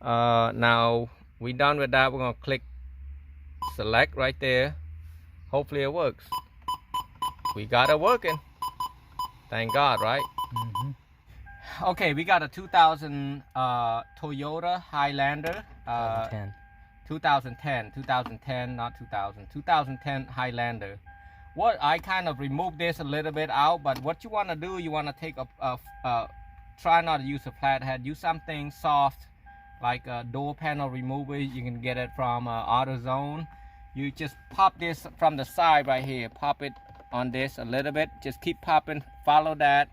Now we done with that. We're gonna click select right there. Hopefully it works. We got it working. Thank God, right? Okay, we got a 2000 Toyota Highlander. 2010, not 2010 Highlander. What I kind of removed this a little bit out, but what you want to do, you want to take try not to use a flathead. Use something soft, like a door panel remover. You can get it from AutoZone. You just pop this from the side right here. Pop it on this a little bit. Just keep popping. Follow that,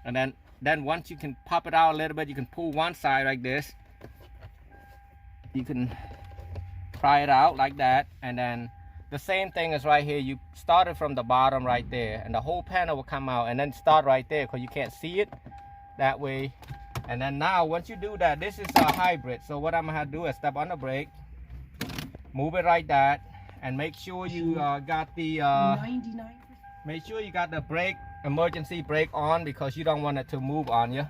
and then once you can pop it out a little bit, you can pull one side like this. You can pry it out like that, and then the same thing is right here. You start it from the bottom right there, and the whole panel will come out, and then start right there because you can't see it that way. And then now once you do that, this is a hybrid, so what I'm gonna have to do is step on the brake, move it like that, and make sure you got the 99%. Make sure you got the brake, emergency brake on, because you don't want it to move on you.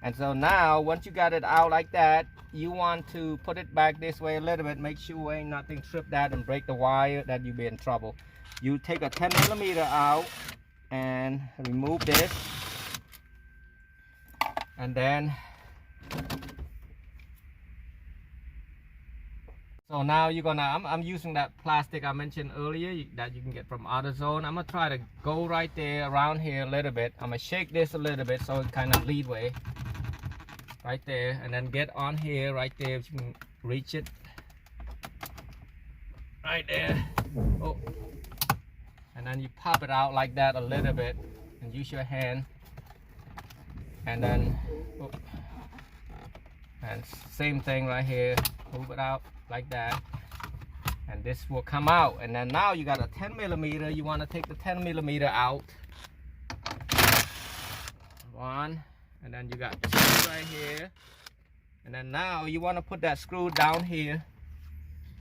And so now once you got it out like that, you want to put it back this way a little bit. Make sure ain't nothing trip that and break the wire, that you be in trouble. You take a 10mm out and remove this, and then so now you're gonna I'm using that plastic I mentioned earlier that you can get from AutoZone. I'm gonna try to go right there around here a little bit. I'm gonna shake this a little bit so it kind of lead way right there, and then get on here right there if you can reach it right there. Oh, and then you pop it out like that a little bit and use your hand, and then oh, and same thing right here, move it out like that, and this will come out. And then now you got a 10mm. You want to take the 10mm out, one, and then you got two right here, and then now you want to put that screw down here,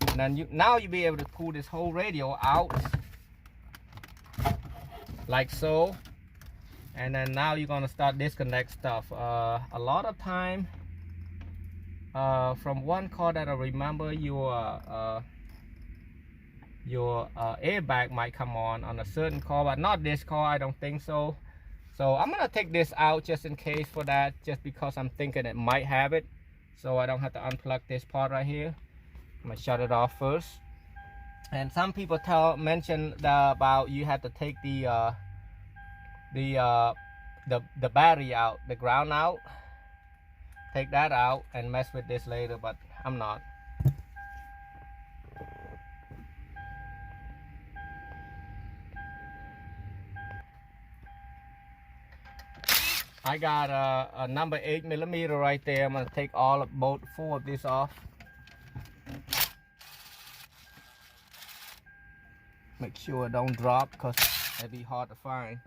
and then now you'll be able to pull this whole radio out like so. And then now you're gonna start disconnect stuff. A lot of time from one car that I remember, your airbag might come on a certain car, but not this car. I don't think so. So I'm gonna take this out just in case for that, just because I'm thinking it might have it, so I don't have to unplug this part right here. I'm gonna shut it off first. And some people mention about you have to take the battery out, the ground out. Take that out and mess with this later, but I'm not. I got a number 8mm right there. I'm gonna take both four of these off. Make sure it don't drop, because it'd be hard to find.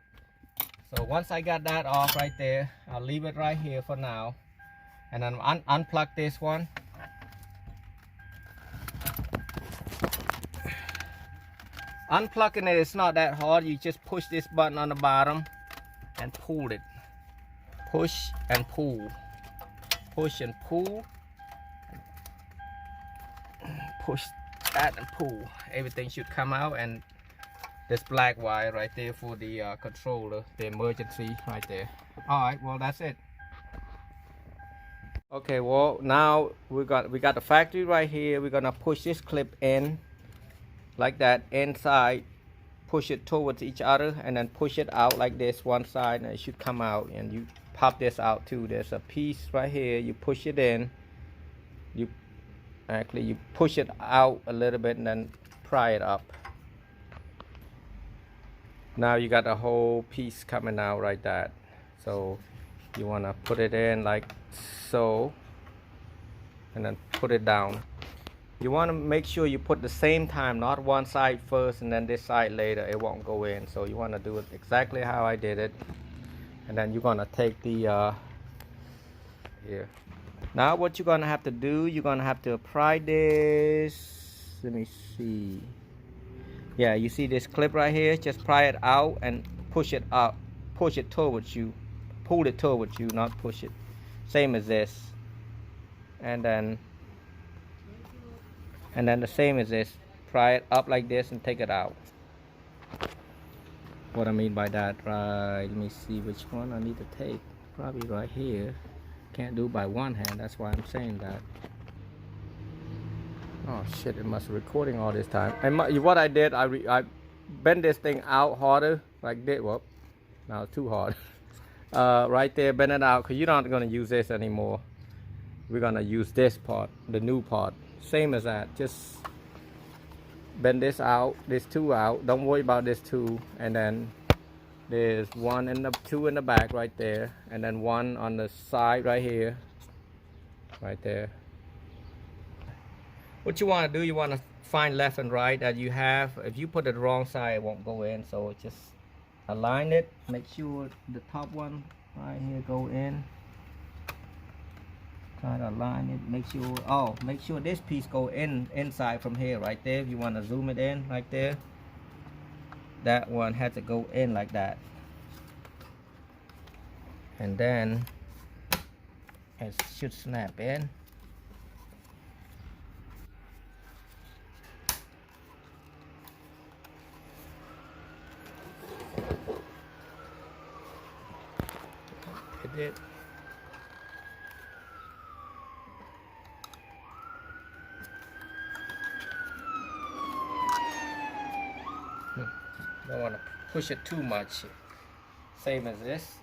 So once I got that off right there, I'll leave it right here for now, and then unplug this one. Unplugging it is not that hard. You just push this button on the bottom and pull it. Push and pull. Push and pull. Push that and pull. Everything should come out, and this black wire right there for the controller, the emergency right there. All right, well that's it. Okay, well now we got the factory right here. We're gonna push this clip in like that inside, push it towards each other, and then push it out like this one side, and it should come out. And you pop this out too. There's a piece right here. You push it in. You push it out a little bit and then pry it up. Now you got the whole piece coming out like that. So you want to put it in like so, and then put it down. You want to make sure you put the same time, not one side first and then this side later. It won't go in. So you want to do it exactly how I did it. And then you're gonna take the here. Now what you're gonna have to do, you're gonna have to pry this. Let me see. Yeah, you see this clip right here? Just pry it out and push it up. Push it towards you. Pull it towards you, not push it. Same as this. And then And then the same as this, pry it up like this and take it out. What I mean by that, right, let me see which one I need to take. Probably right here. Can't do by one hand, that's why I'm saying that. Oh shit, it must be recording all this time. And what I did, I bent this thing out harder, like this. Whoop, now it's too hard. Right there, bend it out, because you're not going to use this anymore. We're going to use this part, the new part. Same as that, just bend this out, this two out. Don't worry about this two. And then there's one and two in the back right there. And then one on the side right here. Right there. What you want to do, you want to find left and right that you have. If you put it the wrong side, it won't go in. So just align it. Make sure the top one right here go in. Try to align it. Make sure this piece go inside from here right there. If you want to zoom it in right there, that one has to go in like that. And then it should snap in. It did. Don't want to push it too much. Same as this.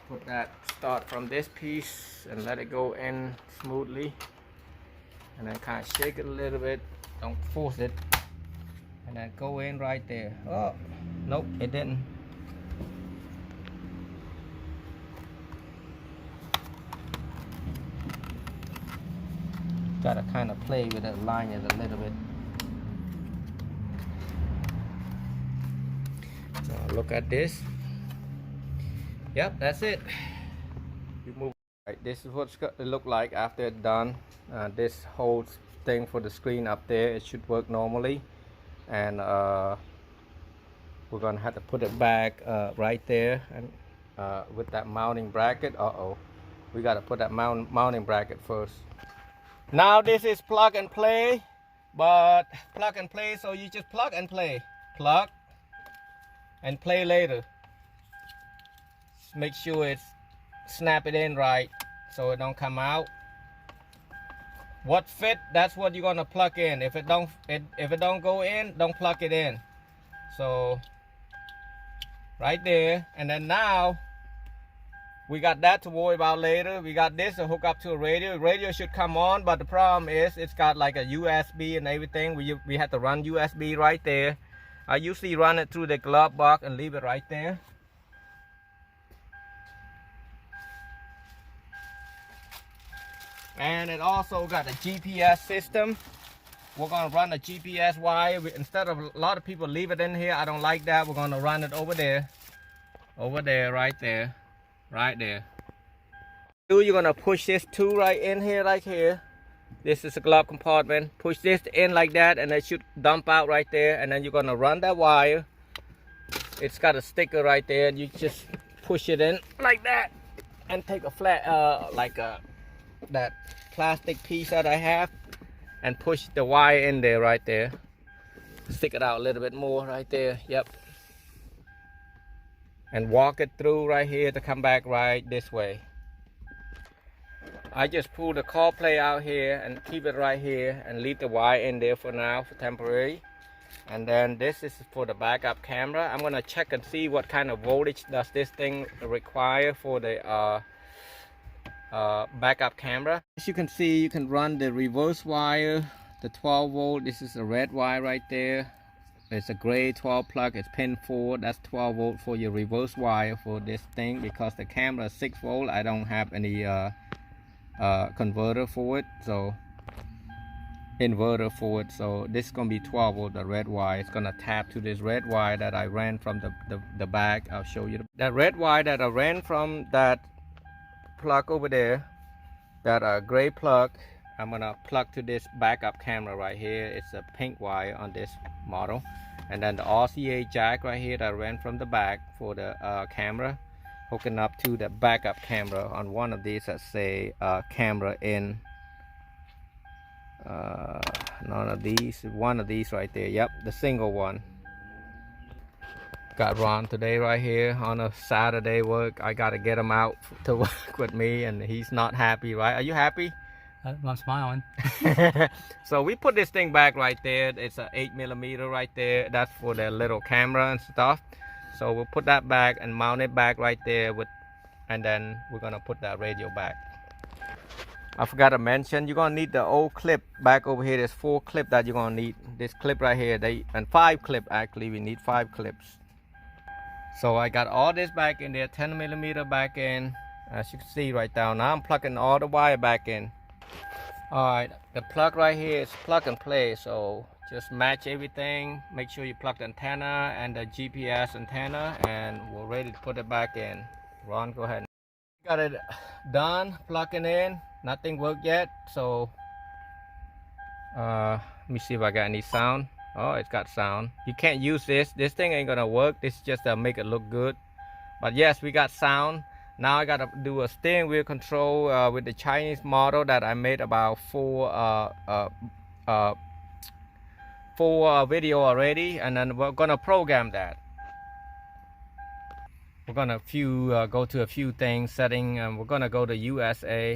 Put that, start from this piece and let it go in smoothly. And then kind of shake it a little bit. Don't force it. And then go in right there. Oh, nope, it didn't. Gotta kind of play with it, line it a little bit. So look at this. Yep, that's it. You move. Right, this is what it's going to look like after it's done. This whole thing for the screen up there, it should work normally. And we're gonna have to put it back right there, and with that mounting bracket. We gotta put that mounting bracket first. Now this is plug and play, but plug and play, so you just plug and play. Plug and play later. Just make sure it's snap it in right so it don't come out. What fit, that's what you're gonna plug in. If it don't go in, don't plug it in. So right there. And then now we got that to worry about later. We got this to hook up to a radio. Radio should come on, but the problem is it's got like a USB and everything. We have to run USB right there. I usually run it through the glove box and leave it right there. And it also got a GPS system. We're gonna run a GPS wire. Instead of a lot of people leave it in here, I don't like that. We're gonna run it over there. Over there, right there. Right there. You're gonna push this two right in here, like here. This is a glove compartment. Push this in like that, and it should dump out right there. And then you're gonna run that wire. It's got a sticker right there, and you just push it in like that, and take a flat, that plastic piece that I have, and push the wire in there right there. Stick it out a little bit more right there. Yep. And walk it through right here to come back right this way. I just pull the CarPlay out here and keep it right here and leave the wire in there for now, for temporary. And then this is for the backup camera. I'm gonna check and see what kind of voltage does this thing require for the backup camera. As you can see, you can run the reverse wire, the 12 volt. This is a red wire right there. It's a gray 12 plug. It's pin 4. That's 12 volt for your reverse wire for this thing, because the camera is 6 volt. I don't have any converter for it, so inverter for it. So this is gonna be 12 volt, the red wire. It's gonna tap to this red wire that I ran from the back. I'll show you that red wire that I ran from that plug over there, that gray plug. I'm gonna plug to this backup camera right here. It's a pink wire on this model. And then the RCA jack right here that I ran from the back for the camera, hooking up to the backup camera on one of these that say camera in None of these. One of these right there. Yep, the single one. Got Ron today right here on a Saturday work. I gotta get him out to work with me, and he's not happy, right? Are you happy? I'm smiling. So we put this thing back right there. It's a 8mm right there. That's for the little camera and stuff. So we'll put that back and mount it back right there and then we're gonna put that radio back. I forgot to mention, you're gonna need the old clip back over here. There's 4 clips that you're gonna need. This clip right here, and 5 clips actually. We need 5 clips. So I got all this back in there, 10mm back in, as you can see right now. Now I'm plugging all the wire back in. All right, the plug right here is plug and play. So just match everything. Make sure you plug the antenna and the GPS antenna, and we're ready to put it back in. Ron, go ahead. Got it done, plugging in. Nothing worked yet. So let me see if I got any sound. Oh, it's got sound. You can't use this. This thing ain't gonna work. This is just to make it look good. But yes, we got sound. Now I gotta do a steering wheel control with the Chinese model that I made about 4 video already, and then we're gonna program that. We're gonna go to a few things, setting, and we're gonna go to USA,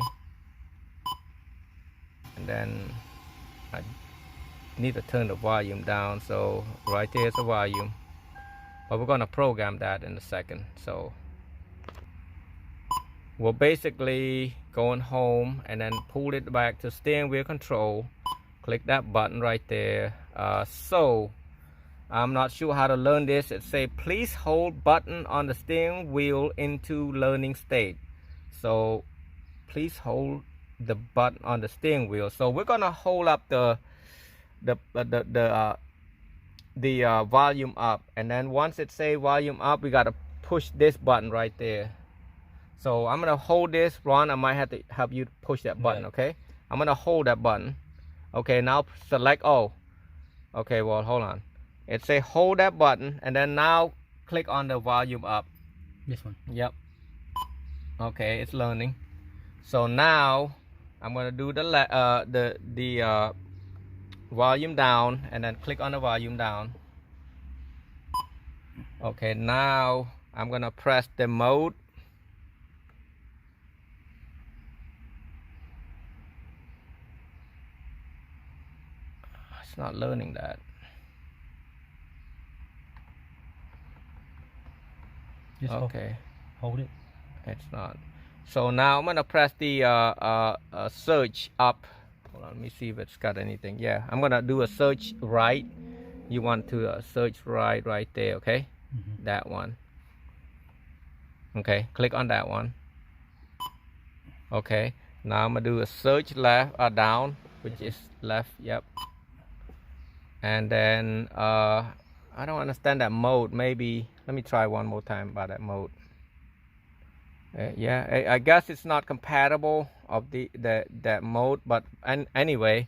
and then I need to turn the volume down. So right there's the volume, but we're gonna program that in a second. So we're basically going home and then pull it back to steering wheel control. Click that button right there. So I'm not sure how to learn this. It say please hold button on the steering wheel into learning state. So please hold the button on the steering wheel. So we're gonna hold up the volume up, and then once it say volume up, we gotta push this button right there. So I'm gonna hold this. Ron, I might have to help you push that button. Okay, I'm gonna hold that button. Okay, now select all. Okay, well, hold on. It say hold that button, and then now click on the volume up. This one. Yep. Okay, it's learning. So now I'm gonna do the volume down, and then click on the volume down. Okay, now I'm gonna press the mode. It's not learning that. Just okay, hold it. It's not. So now I'm gonna press the search up. Hold on, let me see if it's got anything. Yeah, I'm gonna do a search right. You want to search right there. Okay, that one. Okay, click on that one. Okay, now I'm gonna do a search left down, which is left. Yep. And then I don't understand that mode. Maybe let me try one more time about that mode. Yeah, I guess it's not compatible of that mode, but anyway,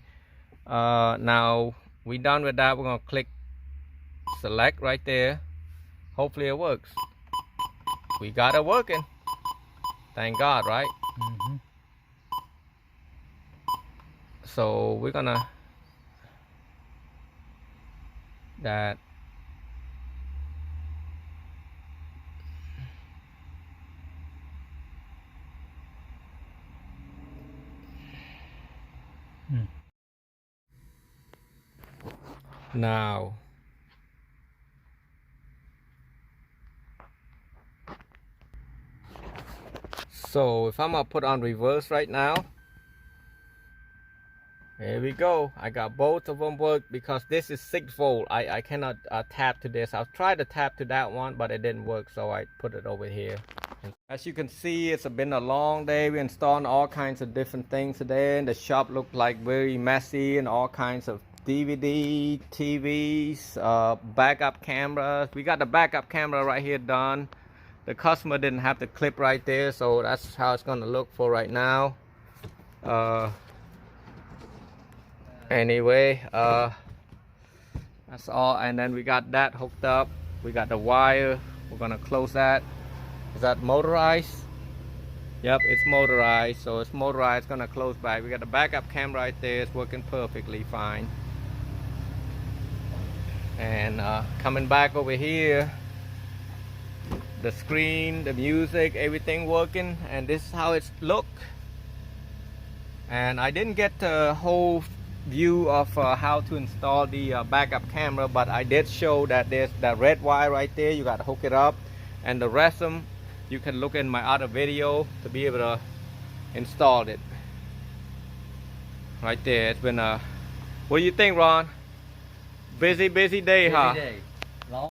now we done with that. We're gonna click select right there. Hopefully it works. We got it working. Thank God, right? So we're gonna that. Now so if I'm gonna put on reverse right now, here we go. I got both of them work because this is 6 volt. I cannot tap to this. I've tried to tap to that one, but it didn't work, so I put it over here. As you can see, it's been a long day. We installed all kinds of different things today, and the shop looked like very messy, and all kinds of DVD, TVs, backup cameras. We got the backup camera right here done. The customer didn't have the clip right there, so that's how it's gonna look for right now. Anyway, that's all. And then we got that hooked up. We got the wire. We're gonna close that. Is that motorized? Yep, it's motorized. So it's motorized, gonna close back. We got the backup camera right there. It's working perfectly fine. And coming back over here, the screen, the music, everything working, and this is how it's look. And I didn't get the whole view of how to install the backup camera, but I did show that there's that red wire right there. You got to hook it up, and the rest of them you can look in my other video to be able to install it right there. It's been a, what do you think, Ron? Busy day, huh? Busy day.